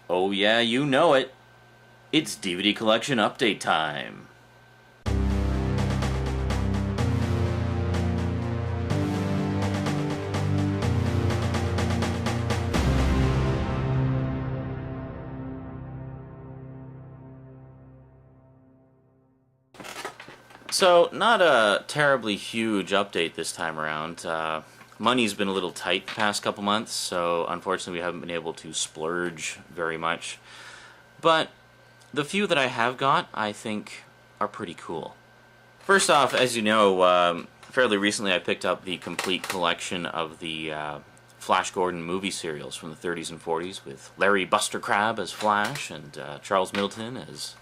Oh yeah, you know it. It's DVD collection update time. So, not a terribly huge update this time around. Money's been a little tight the past couple months, so unfortunately we haven't been able to splurge very much. But the few that I have got, I think, are pretty cool. First off, as you know, fairly recently I picked up the complete collection of the Flash Gordon movie serials from the 30s and 40s with Larry Buster Crabbe as Flash and Charles Middleton as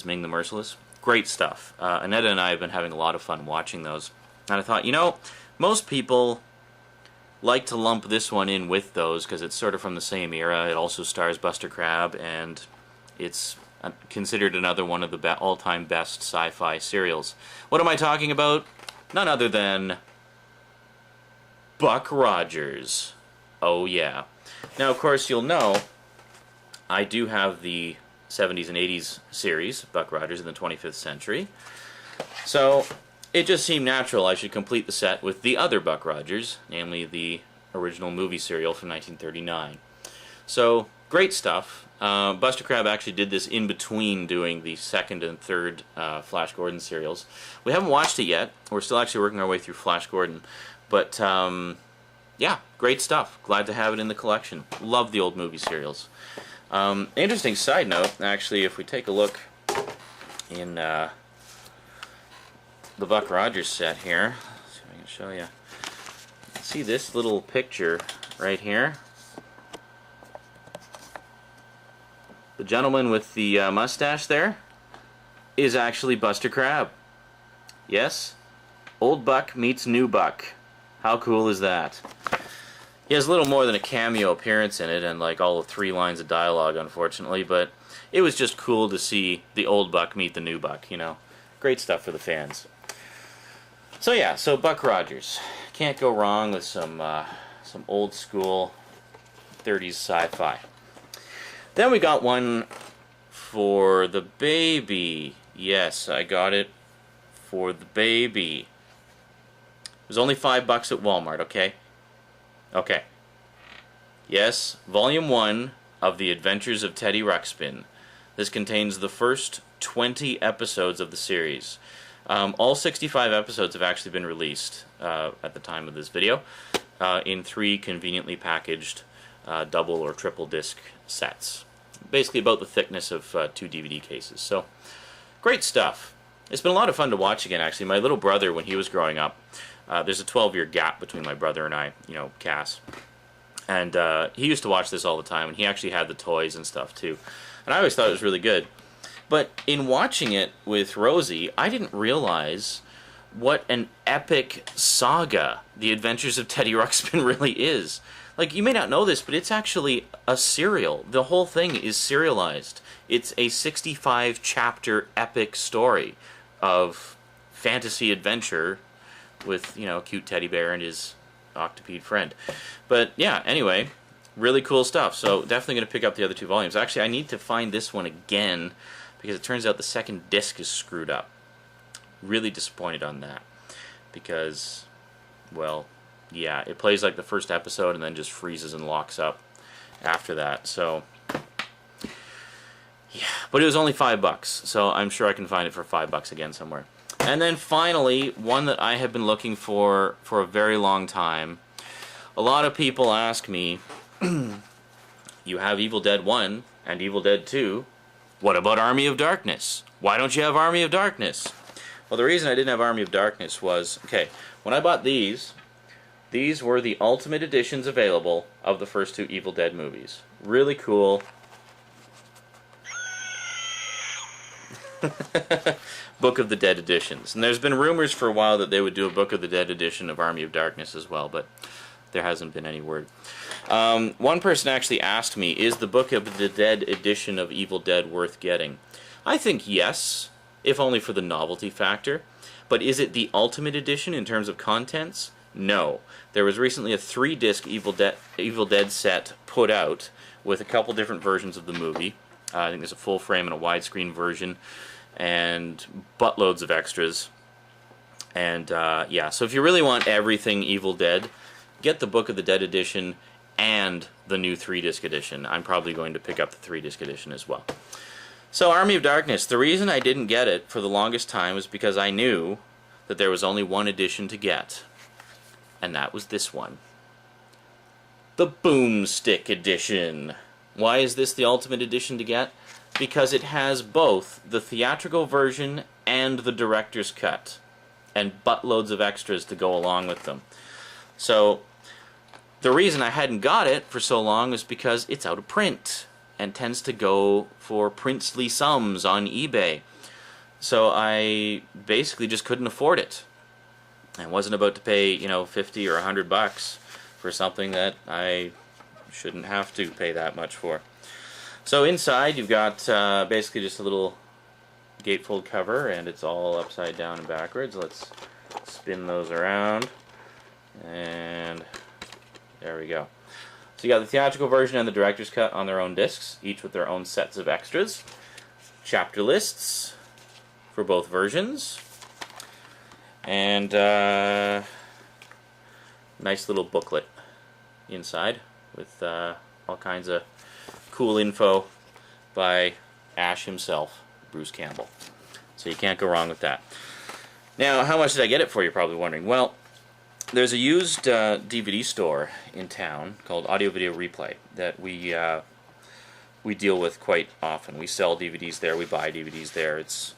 Ming the Merciless. Great stuff. Annetta and I have been having a lot of fun watching those. And I thought, you know, most people like to lump this one in with those because it's sort of from the same era. It also stars Buster Crabbe, and it's considered another one of the all-time best sci-fi serials. What am I talking about? None other than Buck Rogers. Oh yeah. Now, of course, you'll know I do have the 70s and 80s series, Buck Rogers in the 25th Century. So it just seemed natural I should complete the set with the other Buck Rogers, namely the original movie serial from 1939. So, great stuff. Buster Crabbe actually did this in between doing the second and third Flash Gordon serials. We haven't watched it yet. We're still actually working our way through Flash Gordon. But, yeah, great stuff. Glad to have it in the collection. Love the old movie serials. Interesting side note, actually, if we take a look in the Buck Rogers set here, let's see if I can show you. See this little picture right here? The gentleman with the mustache there is actually Buster Crabbe. Yes, old Buck meets new Buck. How cool is that? He has a little more than a cameo appearance in it, and like all of 3 lines of dialogue, unfortunately, but it was just cool to see the old Buck meet the new Buck, you know. Great stuff for the fans. So yeah, so Buck Rogers. Can't go wrong with some old school 30s sci-fi. Then we got one for the baby. Yes, I got it for the baby. It was only $5 at Walmart, okay? Okay. Yes, Volume 1 of The Adventures of Teddy Ruxpin. This contains the first 20 episodes of the series. All 65 episodes have actually been released at the time of this video in 3 conveniently packaged double or triple disc sets. Basically about the thickness of 2 DVD cases. So, great stuff. It's been a lot of fun to watch again, actually. My little brother, when he was growing up, there's a 12-year gap between my brother and I, you know, Cass. And he used to watch this all the time, and he actually had the toys and stuff, too. And I always thought it was really good. But in watching it with Rosie, I didn't realize what an epic saga The Adventures of Teddy Ruxpin really is. Like, you may not know this, but it's actually a serial. The whole thing is serialized. It's a 65-chapter epic story of fantasy adventure with, you know, a cute teddy bear and his octopede friend. But, yeah, anyway, really cool stuff. So, definitely going to pick up the other 2 volumes. Actually, I need to find this one again, because it turns out the second disc is screwed up. Really disappointed on that. Because, well, yeah, it plays like the first episode and then just freezes and locks up after that. So, yeah. But it was only $5, so I'm sure I can find it for $5 again somewhere. And then finally, one that I have been looking for a very long time. A lot of people ask me, you have Evil Dead 1 and Evil Dead 2. What about Army of Darkness? Why don't you have Army of Darkness? Well, the reason I didn't have Army of Darkness was, okay, when I bought these were the Ultimate Editions available of the first 2 Evil Dead movies. Really cool. Book of the Dead editions. And there's been rumors for a while that they would do a Book of the Dead edition of Army of Darkness as well, but there hasn't been any word. One person actually asked me, is the Book of the Dead edition of Evil Dead worth getting? I think yes, if only for the novelty factor. But is it the ultimate edition in terms of contents? No. There was recently a 3-disc Evil Dead set put out with a couple different versions of the movie. I think there's a full frame and a widescreen version, and buttloads of extras. And yeah, so if you really want everything Evil Dead, get the Book of the Dead edition and the new 3-disc edition. I'm probably going to pick up the 3-disc edition as well. So Army of Darkness, the reason I didn't get it for the longest time was because I knew that there was only one edition to get, and that was this one. The Boomstick Edition. Why is this the ultimate edition to get? Because it has both the theatrical version and the director's cut, and buttloads of extras to go along with them. So the reason I hadn't got it for so long was because it's out of print and tends to go for princely sums on eBay. So I basically just couldn't afford it. I wasn't about to pay, you know, 50 or 100 bucks for something that I shouldn't have to pay that much for. So inside you've got basically just a little gatefold cover, and it's all upside down and backwards. Let's spin those around, and there we go. So you got the theatrical version and the director's cut on their own discs, each with their own sets of extras. Chapter lists for both versions. And nice little booklet inside with all kinds of cool info by Ash himself, Bruce Campbell. So you can't go wrong with that. Now, how much did I get it for, you're probably wondering? Well, there's a used DVD store in town called Audio Video Replay that we deal with quite often. We sell DVDs there, we buy DVDs there. It's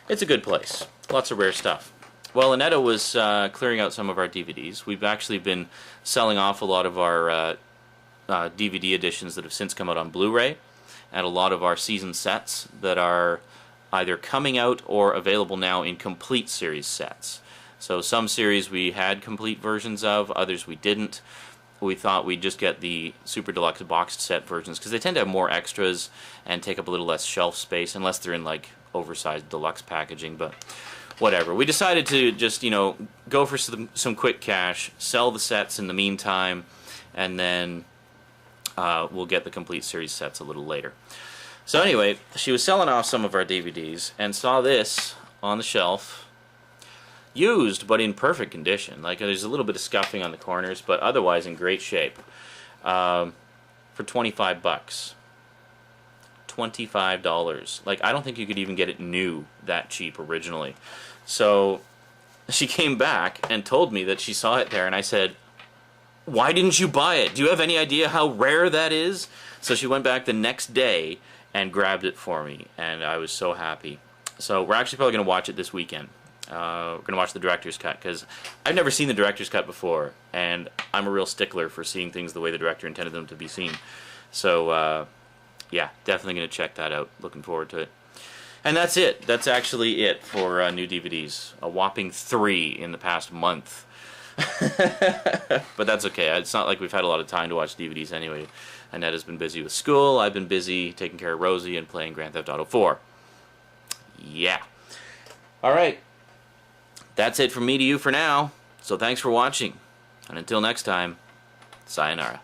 a good place. Lots of rare stuff. Well, Annetta was clearing out some of our DVDs. We've actually been selling off a lot of our DVD editions that have since come out on Blu-ray, and a lot of our season sets that are either coming out or available now in complete series sets. So some series we had complete versions of, others we didn't. We thought we'd just get the Super Deluxe boxed set versions because they tend to have more extras and take up a little less shelf space, unless they're in like oversized deluxe packaging, but whatever. We decided to just, you know, go for some quick cash, sell the sets in the meantime, and then we'll get the complete series sets a little later. So anyway, she was selling off some of our DVDs and saw this on the shelf, used but in perfect condition. Like, there's a little bit of scuffing on the corners, but otherwise in great shape. For 25 bucks. $25. Like, I don't think you could even get it new that cheap originally. So she came back and told me that she saw it there, and I said, why didn't you buy it? Do you have any idea how rare that is? So she went back the next day and grabbed it for me, and I was so happy. So we're actually probably going to watch it this weekend. We're going to watch the director's cut, because I've never seen the director's cut before, and I'm a real stickler for seeing things the way the director intended them to be seen. So yeah, definitely going to check that out. Looking forward to it. And that's it. That's actually it for new DVDs. A whopping 3 in the past month. But that's okay. It's not like we've had a lot of time to watch DVDs anyway. Annetta's been busy with school. I've been busy taking care of Rosie and playing Grand Theft Auto 4. Yeah. Alright. That's it from me to you for now. So thanks for watching. And until next time, sayonara.